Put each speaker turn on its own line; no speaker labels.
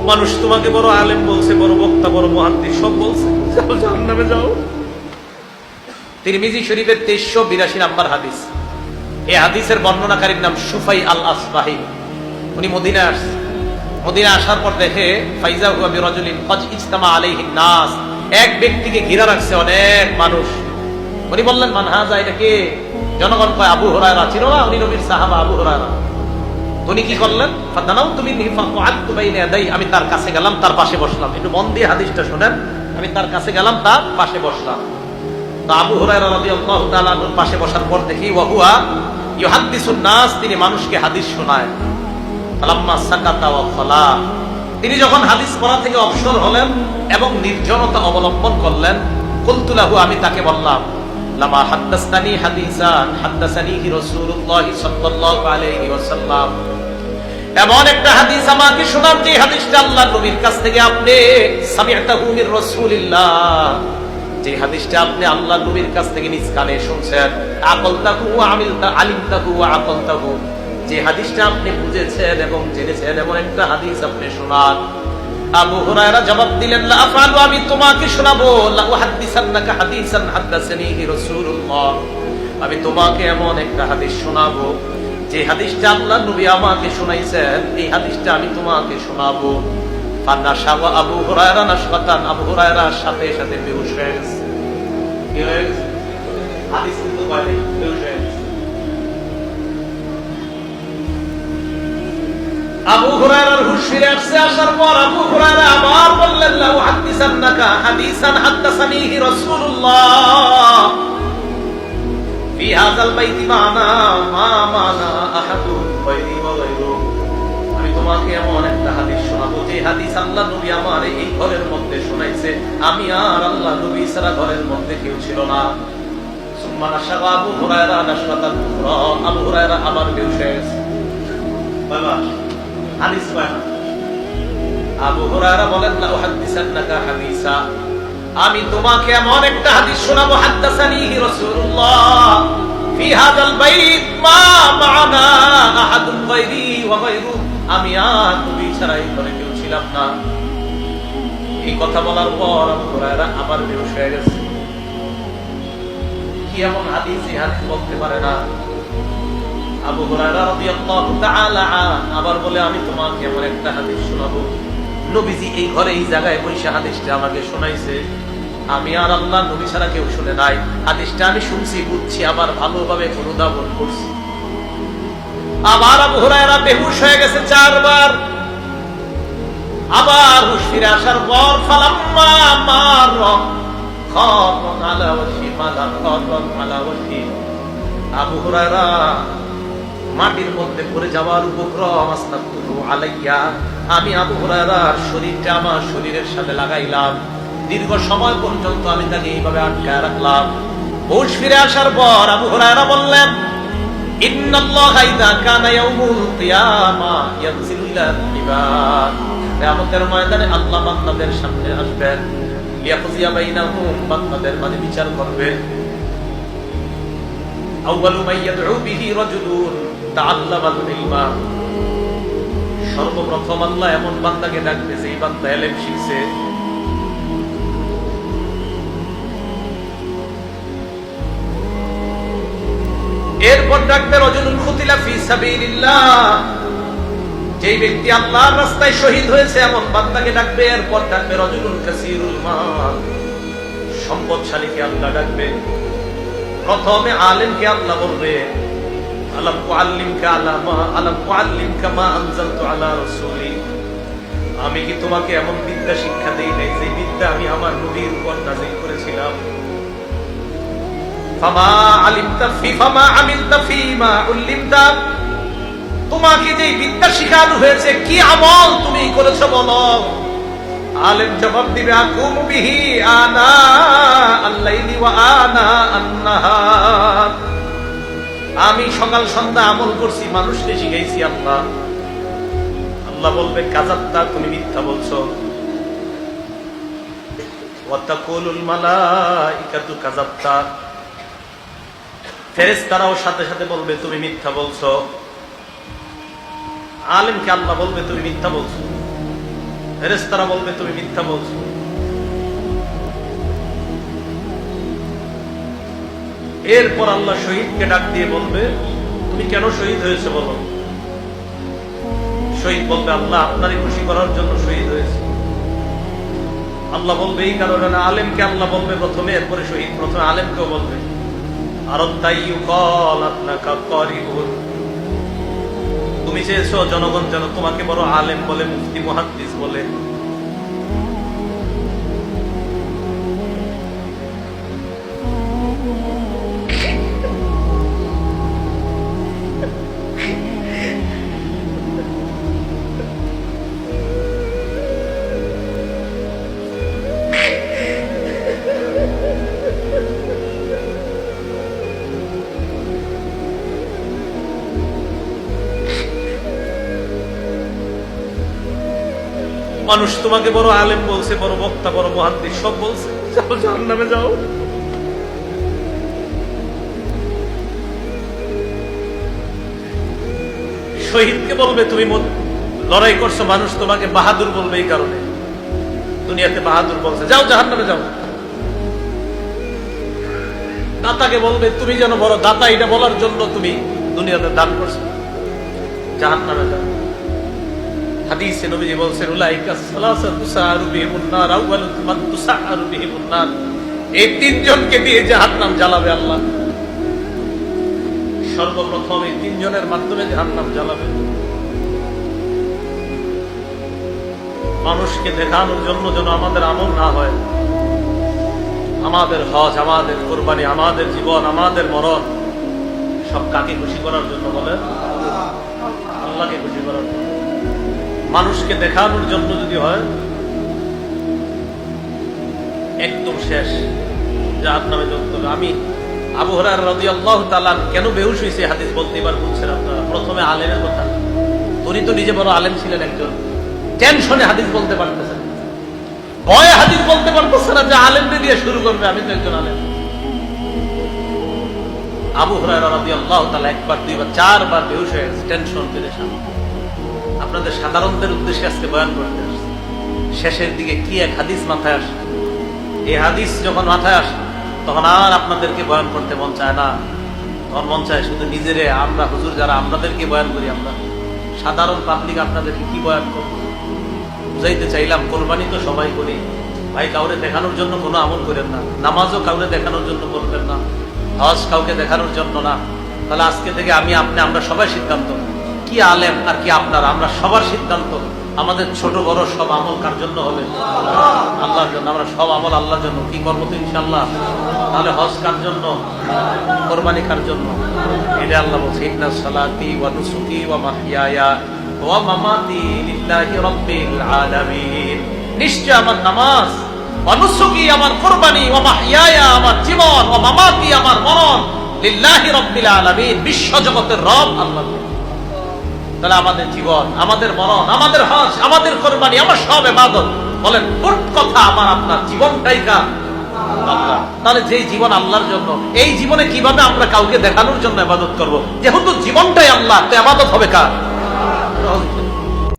মানুষ তোমাকে বড় আলেম বলছে, বড় বক্তা, বড় মুহাদ্দিস সব বলছে, যাও জাহান্নামে যাও। তিরমিজি শরীফের 2382 নাম্বার হাদিস। এই হাদিসের বর্ণনাকারীর নাম সুফাই আল আসবাহি। উনি মদিনায় আসছে। মদিনায় আসার পর দেখে ফাইজা হুয়া বিরাজুলিন কদ ইজতামা আলাইহিন নাস, এক ব্যক্তিকে ঘিরে রাখছে অনেক মানুষ। উনি বললেন মান হাযা, এটা কে? জনগণ কয় আবু হুরায়রা। চিনো না? উনি নবীর সাহাবা আবু হুরায়রা। উনি কি করলেন? ফাদানাউতু মিনহি ফাকআদতু বাইনা ইয়াদাই, আমি তার কাছে গেলাম, তার পাশে বসলাম। একটু মন দিয়ে হাদিসটা শুনেন। আমি তার কাছে গেলাম, তার পাশে বসলাম। তো আবু হুরায়রা রাদিয়াল্লাহু তাআলা আনহুর পাশে বসার পর দেখি ওয়া হুয়া ইউহাদ্দিসুন নাস, তিনি মানুষকে হাদিস শোনায়। ফালাম্মা সাকাতা ওয়া ফালা, তিনি যখন হাদিস পড়া থেকে অবসর হলেন এবং নির্জনতা অবলম্বন করলেন, কুলতু লাহু, আমি তাকে বললাম, লামা হাদাসতানি হাদিসান হাদাসানিহি রাসূলুল্লাহ সাল্লাল্লাহু আলাইহি ওয়াসাল্লাম, এমন একটা হাদিস আমাকে শোনান যে হাদিসটা আল্লাহর নবীর কাছ থেকে আপনি সামি'তাহু মির রাসূলিল্লাহ, যে হাদিসটা আপনি আল্লাহর নবীর কাছ থেকে নিজ কানে শুনছেন। আকালতাহু ওয়া আলিমতাহু ওয়া আকালতাহু, যে হাদিসটা আপনি বুঝেছেন এবং জেনেছেন এমন একটা হাদিস আপনি শোনান। আবু হুরায়রা জবাব দিলেন, লা আফআলু, আমি তোমাকে শোনাবো। লা উহাদ্দিসান্নাকা হাদিসান হাদাসানিহি রাসূলুল্লাহ, আমি তোমাকে এমন একটা হাদিস শোনাবো যে হাদিসটা আল্লাহর নবী আমাকে শোনাইছেন, এই হাদিসটা আমি তোমাকে শোনাবো। ফানাশাবা আবু হুরায়রা নাশকাতান, আবু হুরায়রা সাথে সাথে বেহুশ হয়ে গেছে। কি হয়ে গেছে? হাদিস কিন্তু বলে বেহুশ হয়ে গেছে। আবু হুরায়রার হুঁশ ফিরে আসছে। আসার পর আবু হুরায়রা আবার বললেন, লা উহাদ্দিসান্নাকা হাদিসান হাদাসানিহি রাসূলুল্লাহ ফি হাযাল বাইতি মানা মা মানা আহাদুন গায়রি ওয়া গায়রু, আমি তোমাকে এমন একটা হাদিস শোনাবো যে হাদিস আল্লাহ নবী আমার এই ঘরের মধ্যে শোনাইছে, আমি আর আল্লাহ নবী ছাড়া ঘরের মধ্যে কেউ ছিল না। সুম্মা নাশাবা আবু হুরায়রা নাশরাতান উখরা, আবু হুরায়রা আবার বেহুশ হয়ে গেছে। বাবা হাদিস পায় না। আবু হুরায়রা বলেন, লা উহাদ্দিসান্নাকা হাদিসা, আমি তোমাকে এমন একটা হাদিস শোনাবো, হাদাসানিহি রাসূলুল্লাহ ফি হাযাল বাইত মা মা'না আহাদুন গায়রি ওয়া গায়রু, আমি আর নবী ছাড়া এই ঘরে কেউ ছিলাম না। এই কথা বলার পর আবু হুরায়রা আবার বেহুশ হয়ে গেছে। কি এমন হাদিস, এই হাদিস বলতে পারে না। আবু হুরায়রা রাদিয়াল্লাহু তাআলা আবার বলে, আমি তোমাকে এমন একটা হাদিস শোনাবো, নবীজি এই ঘরে এই জায়গায় বসে হাদিসটা আমাকে শোনাইছে, আমি আর আল্লাহ নবী ছাড়া কেউ শুনে নাই। হাদিসটা আমি শুনছি, বুঝছি, আবার ভালোভাবে অনুধাবন করছি। আবার আবু হুরায়রা বেহুশ হয়ে গেছে 4 বার। আবার হুঁশ ফিরে আসার পর ফালাম্মা মার খাতান আলা ওয়াজহি মালা খাতান আলা ওয়াজহি, আবু হুরায়রা মাটির মধ্যে পড়ে যাওয়ার উপক্রম, আস্তাগফিরু আলাইয়া, আমি আবু হুরায়রার শরীরটা আমার শরীরের সাথে লাগাইলাম। দীর্ঘ সময় পর্যন্ত আমি তাকে এইভাবে আটকায় রাখলাম। হুঁশ ফিরে আসার পর আবু হুরায়রা বললেন, ইন্নাল্লাহা ইযা কানা ইয়াউমুল কিয়ামা ইয়ানজিলু ইলাল ইবাদ, কিয়ামতের ময়দানে আল্লাহ বান্দাদের সামনে আসবেন, লিয়াকযিয়া বাইনাহুম, বান্দাদের মাঝে বিচার করবেন। আউয়ালু মা ইয়াদউ বিহি রাজুলুন তাআল্লামাল ইলমা, সর্বপ্রথম আল্লাহ এমন বান্দাকে ডাকবে যেই বান্দা ইলম শিখছে। এরপর ডাকবে রাজুলুন কুতিলা ফি সাবিলিল্লাহ, যেই ব্যক্তি আল্লাহর রাস্তায় শহীদ হয়েছে এমন বান্দাকে ডাকবে। এরপর ডাকবে রাজুলুন কাসীরুল মাল, সম্পদশালীকে আল্লাহ ডাকবে। প্রথমে আলেমকে আল্লাহ বলবে, আলাম উআল্লিমকা মা আনজালতু আলা রাসূলি, আমি কি তোমাকে এমন বিদ্যা শিক্ষা দেই নাই যে বিদ্যা আমি আমার নবীর উপর নাযিল করেছিলাম। ফামা আমিলতা ফীমা উল্লিমতা, তোমাকে যে বিদ্যা শিখানো হয়েছে কি আমল তুমি করেছো বলো। আলেম জবাব দিবে আকুমু বিহি আনা আল-লাইলি ওয়া আনা আন-নাহার, আমি সকাল সন্ধ্যা আমল করছি, মানুষকে শিখাইছি আল্লাহ। আল্লাহ বলবে কাযাবতা, তুমি মিথ্যা বলছো। ওয়া তাকুলুল মালাইকাতু কাযাবতা, ফেরেশতারাও সাথে সাথে বলবে তুমি মিথ্যা বলছো। আলেমকে আল্লাহ বলবে তুমি মিথ্যা বলছো, ফেরেশতারা বলবে তুমি মিথ্যা বলছো। এরপর আল্লাহ শহীদকে ডাক দিয়ে বলবে তুমি কেন শহীদ হয়েছে বলো। শহীদ বলবে আল্লাহ আপনারই খুশি করার জন্য শহীদ হয়েছে। আল্লাহ বলবে এই কারণে না। আলেমকে আল্লাহ বলবে প্রথমে, এরপরে শহীদ। প্রথমে আলেমকেও বলবে তুমি চেয়েছো জনগণ যেন তোমাকে বড় আলেম বলে, মুফতি মুহাদ্দিস বলে। মানুষ তোমাকে বড় আলেম বলছে, বড় বক্তা, বড় মুহাদ্দিস সব বলছে, যাও জাহান্নামে যাও। শহীদকে বলবে তুমি লড়াই করছো, মানুষ তোমাকে বাহাদুর বলবে এই কারণে, দুনিয়াতে বাহাদুর বলছে, যাও জাহান্নামে যাও। দাতাকে বলবে তুমি যেন বড় দাতা, এটা বলার জন্য তুমি দুনিয়াতে দান করছো, জাহান্নামে যাও। হাদিসে নবীজি বলছেন উলাইকা সালাসাতু তুসারু বিহিমুন নার আউয়ালু মান তুসারু বিহিমুন নার, এই তিনজনকে দিয়ে জাহান্নাম জ্বালাবে আল্লাহ। সর্বপ্রথম এই তিনজনের মাধ্যমে জাহান্নাম জ্বালাবে। মানুষকে দেখানোর জন্য যেন আমাদের আমল না হয়, আমাদের হজ, আমাদের কুরবানি, আমাদের জীবন, আমাদের মরণ সব কাকে খুশি করার জন্য বলে? আল্লাহকে খুশি করার জন্য। মানুষকে দেখানোর জন্য যদি হয় একদম শেষ, জাহান্নামে জ্বলতে হবে। আমি আবু হুরায়রা রাদিয়াল্লাহু তাআলা কেন বেহুশ হয়েছে হাদিস বলতে এবার বুঝছেন আপনারা। প্রথমে আলেমের কথা, উনি তো নিজে বড় আলেম ছিলেন একজন, টেনশনে হাদিস বলতে পারতেছেন, ভয়ে হাদিস বলতে পারতেছে না, যে আলেমকে দিয়ে শুরু করবে, আমি তো একজন আলেম। আবু হুরায়রা রাদিয়াল্লাহু তাআলা একবার, দুইবার, চারবার বেহুশ হয়ে গেছে, টেনশন পেরেশান। আপনাদের সাধারণদের উদ্দেশ্যে আজকে বয়ান করতে আসছে। শেষের দিকে কি এক হাদিস মাথায় আসে, এই হাদিস যখন মাথায় আসে তখন আর আপনাদেরকে বয়ান করতে মন চায় না। তখন মন চায় শুধু নিজেরে, আমরা হুজুর যারা আপনাদেরকে বয়ান করি, আমরা সাধারণ পাবলিক আপনাদেরকে কি বয়ান করব। বুঝাইতে চাইলাম কোরবানি তো সবাই করি ভাই, কাউরে দেখানোর জন্য কোনো আমল করেন না, নামাজও কাউরে দেখানোর জন্য করবেন না, হজ কাউকে দেখানোর জন্য না। তাহলে আজকে থেকে আমি, আপনি, আমরা সবাই সিদ্ধান্ত, কি আলেম আর কি আপনারা, আমরা সবার সিদ্ধান্ত, আমাদের ছোট বড় সব আমল কার জন্য হবে? আল্লাহর জন্য। আমরা সব আমল আল্লাহর জন্য কি করবো তো ইনশাআল্লাহ। তাহলে হজ কার জন্য, কোরবানি কার জন্য? এটা আল্লাহ বলছে ইন্না সালাতি ওয়া নুসুকি ওয়া মাহইয়ায়া ওয়া মামাতি লিল্লাহি রাব্বিল আলামিন, নিশ্চয় আমার নামাজ, ওয়া নুসুকি আমার কোরবানি, ওয়া মাহইয়ায়া আমার জীবন, ওয়া মামাতি আমার মরণ, লিল্লাহি রাব্বিল আলামিন, বিশ্ব জগতের রব আল্লাহ। তাহলে আমাদের জীবন, আমাদের মরণ, আমাদের হজ, আমাদের কোরবানি, আমার সব ইবাদত, বলেন মোট কথা আমার আপনার জীবনটাই কার? আল্লাহ। তাহলে যেই জীবন আল্লাহর জন্য, এই জীবনে কিভাবে আমরা কাউকে দেখানোর জন্য ইবাদত করব? যেহেতু জীবনটাই আল্লাহ, তো ইবাদত হবে কার?